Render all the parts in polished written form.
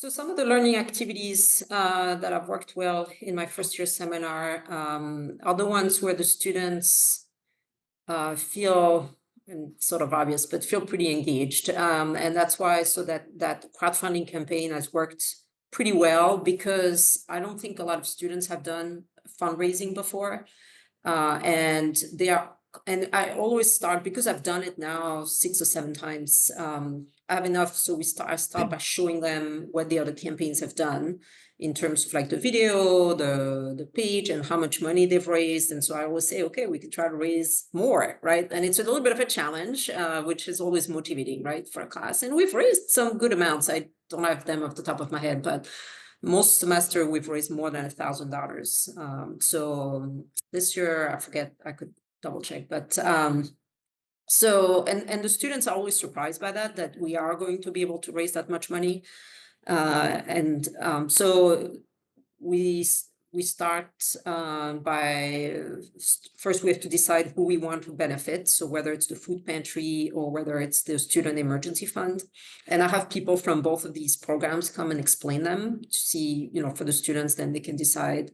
So some of the learning activities that have worked well in my first year seminar are the ones where the students feel, and sort of obvious, but feel pretty engaged. And that's why, so that crowdfunding campaign has worked pretty well, because I don't think a lot of students have done fundraising before. And I always start, because I've done it now 6 or 7 times. I have enough, so I start by showing them what the other campaigns have done in terms of like the video, the page, and how much money they've raised. And so I always say, okay, we could try to raise more, right? And it's a little bit of a challenge, which is always motivating, right, for a class. And we've raised some good amounts. I don't have them off the top of my head, but most semester we've raised more than $1,000. So this year, I forget, I could double check, but so and the students are always surprised by that we are going to be able to raise that much money. So we start by first we have to decide who we want to benefit. So whether it's the food pantry or whether it's the student emergency fund. And I have people from both of these programs come and explain them to see, for the students, then they can decide.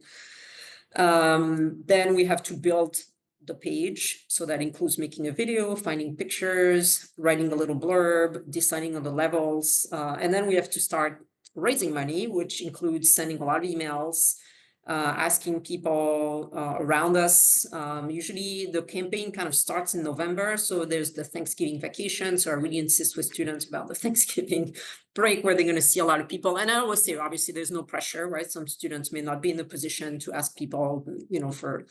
Then we have to build the page. So that includes making a video, finding pictures, writing a little blurb, deciding on the levels. And then we have to start raising money, which includes sending a lot of emails, asking people around us. Usually the campaign kind of starts in November. So there's the Thanksgiving vacation. So I really insist with students about the Thanksgiving break where they're going to see a lot of people. And I always say, obviously, there's no pressure, right? Some students may not be in the position to ask people, for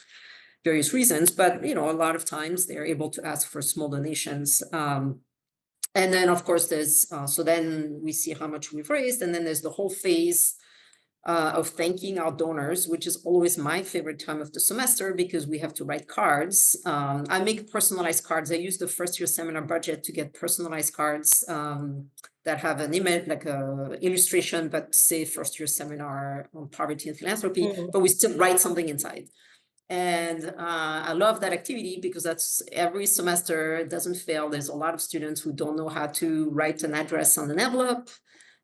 various reasons, but, a lot of times they're able to ask for small donations. And then, of course, there's, so then we see how much we've raised. And then there's the whole phase of thanking our donors, which is always my favorite time of the semester because we have to write cards. I make personalized cards. I use the first year seminar budget to get personalized cards that have an image, like a illustration, but say first year seminar on poverty and philanthropy, but we still write something inside. And I love that activity because that's every semester, it doesn't fail. There's a lot of students who don't know how to write an address on an envelope,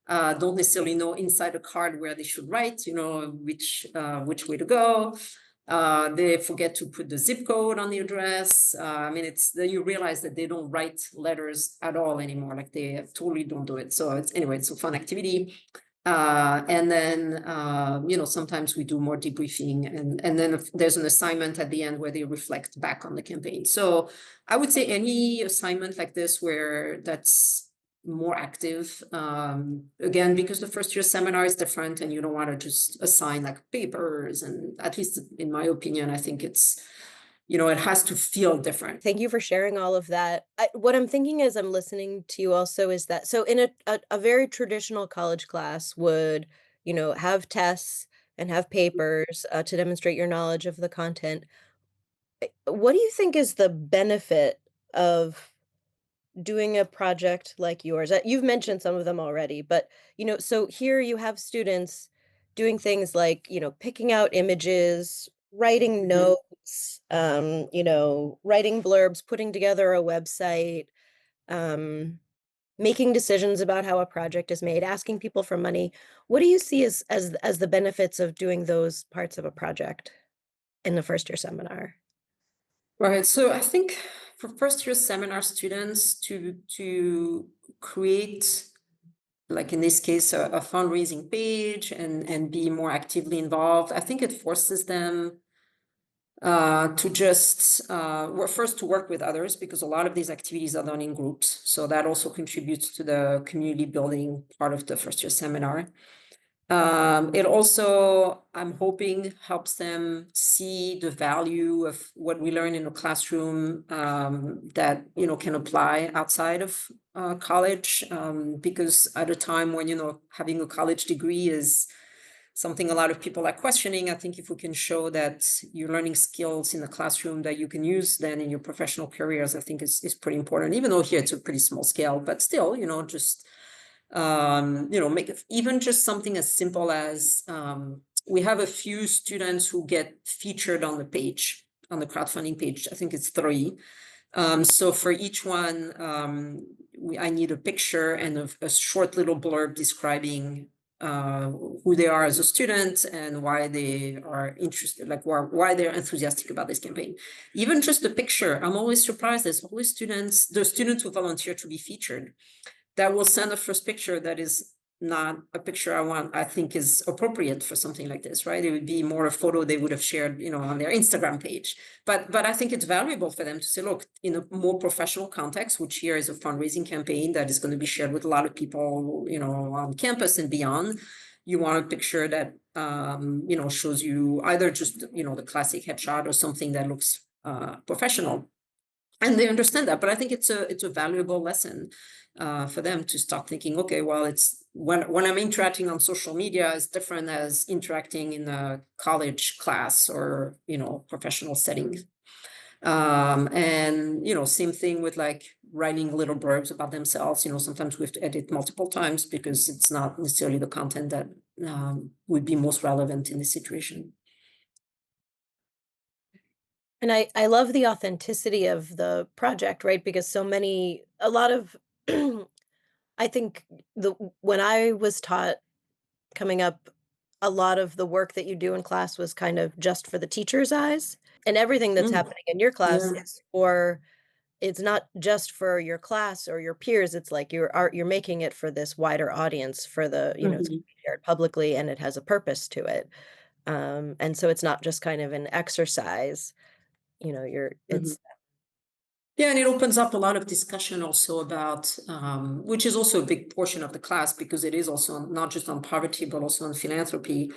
don't necessarily know inside a card where they should write, which way to go. They forget to put the zip code on the address. You realize that they don't write letters at all anymore. Like they totally don't do it. So it's a fun activity. And then, sometimes we do more debriefing and then there's an assignment at the end where they reflect back on the campaign. So I would say any assignment like this where that's more active, again, because the first year seminar is different and you don't want to just assign like papers. And at least in my opinion, I think it's, it has to feel different. Thank you for sharing all of that. What I'm thinking as I'm listening to you also is that, so in a very traditional college class would, have tests and have papers to demonstrate your knowledge of the content. What do you think is the benefit of doing a project like yours? You've mentioned some of them already, but, so here you have students doing things like, picking out images, writing notes, writing blurbs, putting together a website, um, making decisions about how a project is made, asking people for money. What do you see as the benefits of doing those parts of a project in the first year seminar? Right. So I think for first year seminar students to create, like in this case, a fundraising page and be more actively involved, I think it forces them to just first to work with others, because a lot of these activities are done in groups. So that also contributes to the community building part of the first year seminar. It also, I'm hoping, helps them see the value of what we learn in the classroom that, can apply outside of college. Because at a time when, having a college degree is something a lot of people are questioning, I think if we can show that you're learning skills in the classroom that you can use then in your professional careers, I think is pretty important, even though here it's a pretty small scale, but still, just make even just something as simple as we have a few students who get featured on the page, on the crowdfunding page. I think it's 3. So for each one, I need a picture and a short little blurb describing who they are as a student and why they are interested, like why they're enthusiastic about this campaign. Even just the picture, I'm always surprised. There's always the students who volunteer to be featured that will send a first picture that is not a picture I think is appropriate for something like this, right? It would be more a photo they would have shared, on their Instagram page. But I think it's valuable for them to say, look, in a more professional context, which here is a fundraising campaign that is going to be shared with a lot of people, on campus and beyond. You want a picture that, shows you either just, the classic headshot or something that looks professional. And they understand that, but I think it's a valuable lesson for them to start thinking, okay, well, it's when I'm interacting on social media is different as interacting in a college class or professional setting. And same thing with like writing little blurbs about themselves. Sometimes we have to edit multiple times because it's not necessarily the content that would be most relevant in this situation. And I love the authenticity of the project, right? Because a lot of I think when I was taught coming up, a lot of the work that you do in class was kind of just for the teacher's eyes, and everything that's Mm, happening in your class yeah. is for it's not just for your class or your peers, it's like you're making it for this wider audience for it's gonna Mhm, be shared publicly and it has a purpose to it. And so it's not just kind of an exercise, you're mhm. it's Yeah, and it opens up a lot of discussion also about, which is also a big portion of the class because it is also not just on poverty, but also on philanthropy,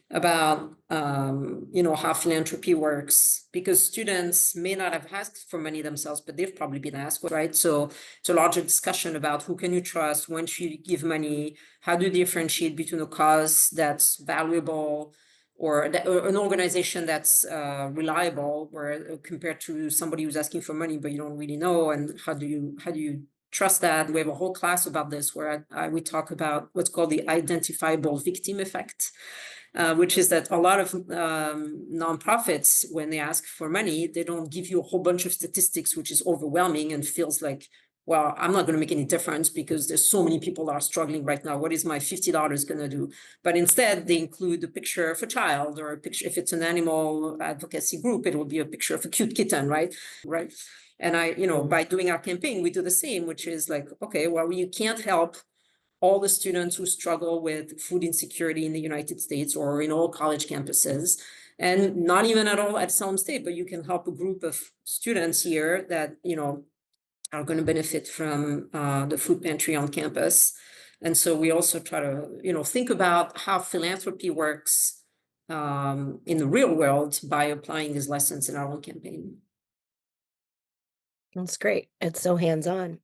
about, how philanthropy works. Because students may not have asked for money themselves, but they've probably been asked, right? So it's a larger discussion about who can you trust, when should you give money, how do you differentiate between a cause that's valuable or an organization that's reliable, where compared to somebody who's asking for money but you don't really know, and how do you trust that? We have a whole class about this where we talk about what's called the identifiable victim effect, which is that a lot of nonprofits, when they ask for money, they don't give you a whole bunch of statistics, which is overwhelming and feels like, well, I'm not going to make any difference because there's so many people that are struggling right now. What is my $50 going to do? But instead, they include a picture of a child or a picture. If it's an animal advocacy group, it will be a picture of a cute kitten, right? Right. And by doing our campaign, we do the same, which is like, okay, well, you can't help all the students who struggle with food insecurity in the United States or in all college campuses, and not even at all at Salem State, but you can help a group of students here that, are going to benefit from the food pantry on campus. And so we also try to, think about how philanthropy works in the real world by applying these lessons in our own campaign. great. It's so hands-on.